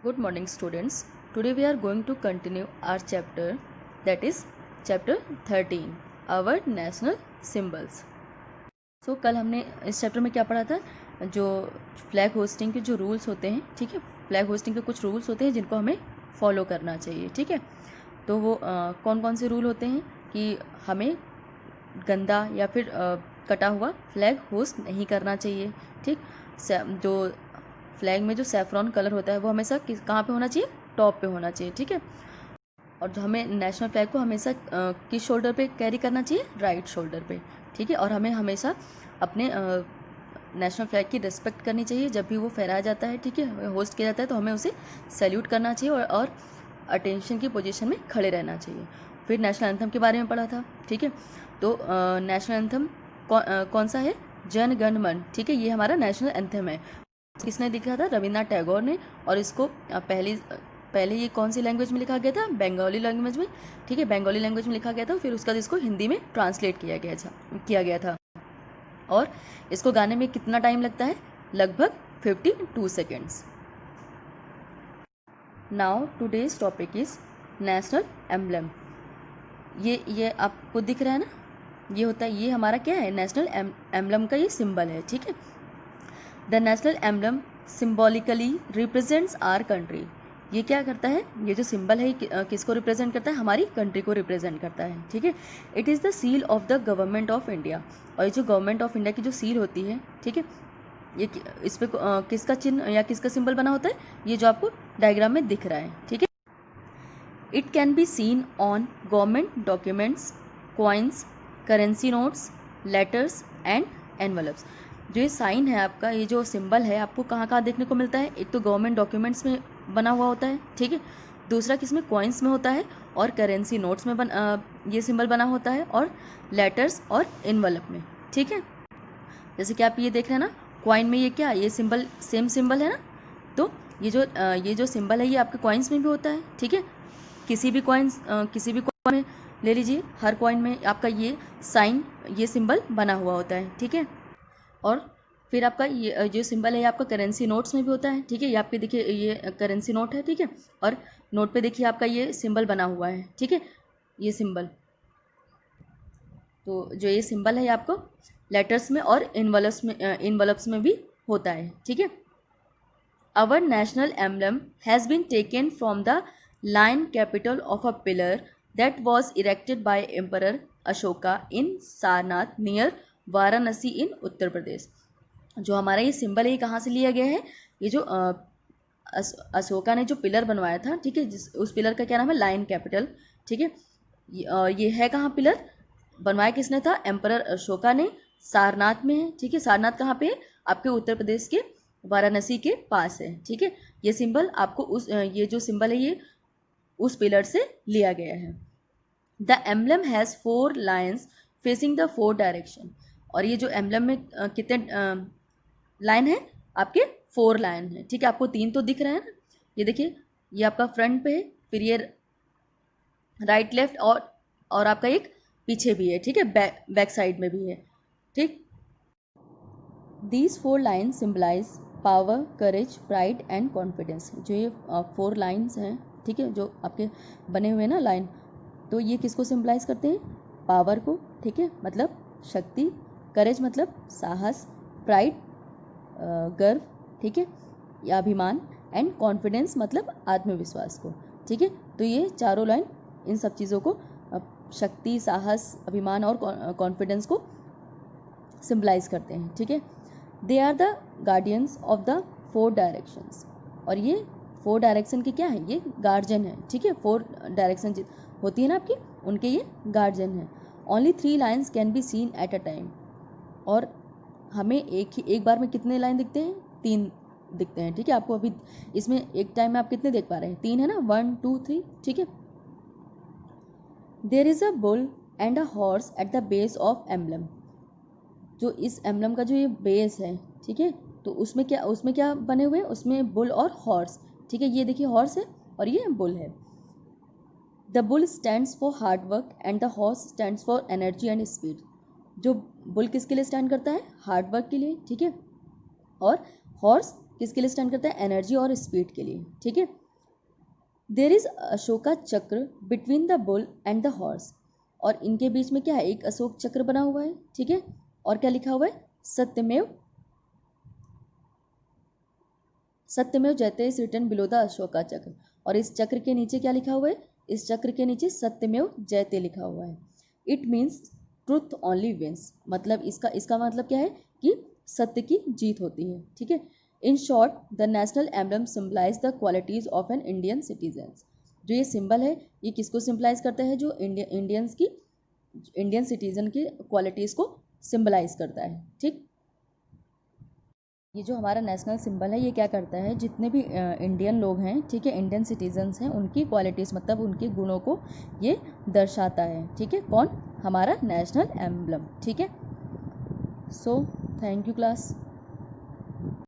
Good morning, students. Today we are going to continue our chapter, that is chapter 13, our national symbols. So कल हमने इस chapter में क्या पढ़ा था, जो फ्लैग होस्टिंग के जो रूल्स होते हैं, ठीक है, फ्लैग होस्टिंग के कुछ रूल्स होते हैं जिनको हमें फॉलो करना चाहिए, ठीक है। तो वो कौन कौन से रूल होते हैं कि हमें गंदा या फिर कटा हुआ फ्लैग होस्ट नहीं करना चाहिए, ठीक। जो फ्लैग में जो सैफरॉन कलर होता है वो हमेशा कहाँ पे होना चाहिए, टॉप पे होना चाहिए, ठीक है। और जो हमें नेशनल फ्लैग को हमेशा किस शोल्डर पे कैरी करना चाहिए, राइट शोल्डर पे, ठीक है। और हमें हमेशा अपने नेशनल फ्लैग की रिस्पेक्ट करनी चाहिए जब भी वो फहराया जाता है, ठीक है, होस्ट किया जाता है तो हमें उसे सैल्यूट करना चाहिए और अटेंशन की पोजीशन में खड़े रहना चाहिए। फिर नेशनल एंथम के बारे में पढ़ा था, ठीक है। तो नेशनल एंथम कौन सा है, जन गण मन, ठीक है, ये हमारा नेशनल एंथम है। किसने लिखा था, रविन्द्रनाथ टैगोर ने। और इसको पहले ये कौन सी लैंग्वेज में लिखा गया था, बंगाली लैंग्वेज में, ठीक है, बंगाली लैंग्वेज में लिखा गया था। फिर उसका इसको हिंदी में ट्रांसलेट किया गया था। और इसको गाने में कितना टाइम लगता है, लगभग 52 seconds. Now today's topic is national emblem. ये आपको दिख रहा है ना, ये होता है, ये हमारा क्या है, नेशनल एम्बलम का ये सिंबल है, ठीक है। The national emblem symbolically represents our country. ये क्या करता है, ये जो सिंबल है किसको रिप्रेजेंट करता है, हमारी कंट्री को रिप्रेजेंट करता है, ठीक है। It is the seal of the government of India. और ये जो गवर्नमेंट ऑफ इंडिया की जो सील होती है, ठीक है, ये इस पर किसका चिन्ह या किसका सिंबल बना होता है, ये जो आपको डायग्राम में दिख रहा है, ठीक है। It can be seen on government documents, coins, currency notes, letters and envelopes. जो ये साइन है आपका, ये जो सिंबल है, आपको कहाँ कहाँ देखने को मिलता है, एक तो गवर्नमेंट डॉक्यूमेंट्स में बना हुआ होता है, ठीक है। दूसरा किस में, कॉइन्स में होता है, और करेंसी नोट्स में ये सिंबल बना होता है, और लेटर्स और एनवलप में, ठीक है। जैसे कि आप ये देख रहे हैं ना, कॉइन में ये क्या, ये सिंबल सेम सिंबल है ना। तो ये जो सिंबल है ये आपके कॉइन्स में भी होता है, ठीक है। किसी भी कॉइन में ले लीजिए, हर कॉइन में आपका ये साइन, ये सिंबल बना हुआ होता है, ठीक है। और फिर आपका ये जो सिंबल है आपका करेंसी नोट्स में भी होता है, ठीक है। ये आपके देखिए, ये करेंसी नोट है, ठीक है। और नोट पे देखिए आपका ये सिंबल बना हुआ है, ठीक है, ये सिंबल। तो जो ये सिंबल है आपको लेटर्स में और इनवलप्स में भी होता है, ठीक है। Our national emblem has been taken from the lion capital of a pillar that was erected by Emperor Ashoka in Sarnath near Varanasi इन उत्तर प्रदेश। जो हमारा ये सिंबल है ये कहाँ से लिया गया है, ये जो अशोका ने जो पिलर बनवाया था, ठीक है, उस पिलर का क्या नाम है, लायन कैपिटल, ठीक है। ये है कहाँ पिलर, बनवाया किसने था, एम्परर अशोका ने, सारनाथ में है, ठीक है। सारनाथ कहाँ पे है, आपके उत्तर प्रदेश के वाराणसी के पास है, ठीक है। ये सिंबल आपको ये जो सिंबल है ये उस पिलर से लिया गया है। The emblem has 4 lines facing the 4 direction. और ये जो एम्बलम में कितने लाइन है, आपके 4 लाइन है, ठीक है। आपको 3 तो दिख रहे हैं ना, ये देखिए, ये आपका फ्रंट पे है, फिर ये राइट लेफ्ट, और आपका एक पीछे भी है, ठीक है, बैक साइड में भी है, ठीक। These 4 lines symbolize power, courage, pride and confidence. जो ये 4 लाइन्स हैं, ठीक है, जो आपके बने हुए हैं ना लाइन, तो ये किसको सिम्बलाइज करते हैं, पावर को, ठीक है, मतलब शक्ति, करेज मतलब साहस, प्राइड गर्व, ठीक है, या अभिमान, एंड कॉन्फिडेंस मतलब आत्मविश्वास को, ठीक है। तो ये चारों लाइन इन सब चीज़ों को, शक्ति, साहस, अभिमान और कॉन्फिडेंस को सिम्बलाइज करते हैं, ठीक है। They are the guardians of the 4 directions. और ये 4 डायरेक्शन के क्या है, ये गार्जियन है, ठीक है। 4 डायरेक्शन होती है ना आपकी, उनके ये गार्जियन है। Only 3 lines can be seen at a time. और हमें एक बार में कितने लाइन दिखते हैं, 3 दिखते हैं, ठीक है। आपको अभी इसमें एक टाइम में आप कितने देख पा रहे हैं, 3 है ना, 1 2 3, ठीक है। There is a bull and a horse at the base of emblem. जो इस एम्बलम का जो ये बेस है, ठीक है, तो उसमें क्या बने हुए हैं, उसमें बुल और हॉर्स, ठीक है। ये देखिए हॉर्स है और ये बुल है। The bull stands for hard work and the horse stands for energy and speed. जो बुल किसके लिए स्टैंड करता है, हार्ड वर्क के लिए, ठीक है, और हॉर्स किसके लिए स्टैंड करता है? एनर्जी और स्पीड के लिए, ठीक है। देयर इज अशोका चक्र between the bull and the horse, और इनके बीच में क्या है? एक अशोक चक्र बना हुआ है, ठीक है। और क्या लिखा हुआ है? Satyamev Jayate is written below the Ashoka Chakra, और इस चक्र के नीचे क्या लिखा हुआ है? इस चक्र के नीचे सत्यमेव जयते लिखा हुआ है। It means truth only wins, मतलब इसका मतलब क्या है कि सत्य की जीत होती है, ठीक है। In short the national emblem symbolize the qualities of an Indian citizen. जो ये सिंबल है ये किसको सिम्बलाइज करता है? जो इंडियन सिटीजन की क्वालिटीज़ को सिम्बलाइज करता है, ठीक। ये जो हमारा नेशनल सिंबल है ये क्या करता है? जितने भी इंडियन लोग हैं, ठीक है, इंडियन सिटीजन्स हैं, उनकी क्वालिटीज़ मतलब उनके गुणों को ये दर्शाता है, ठीक है। कौन? हमारा नेशनल एम्बलम, ठीक है। So thank you class.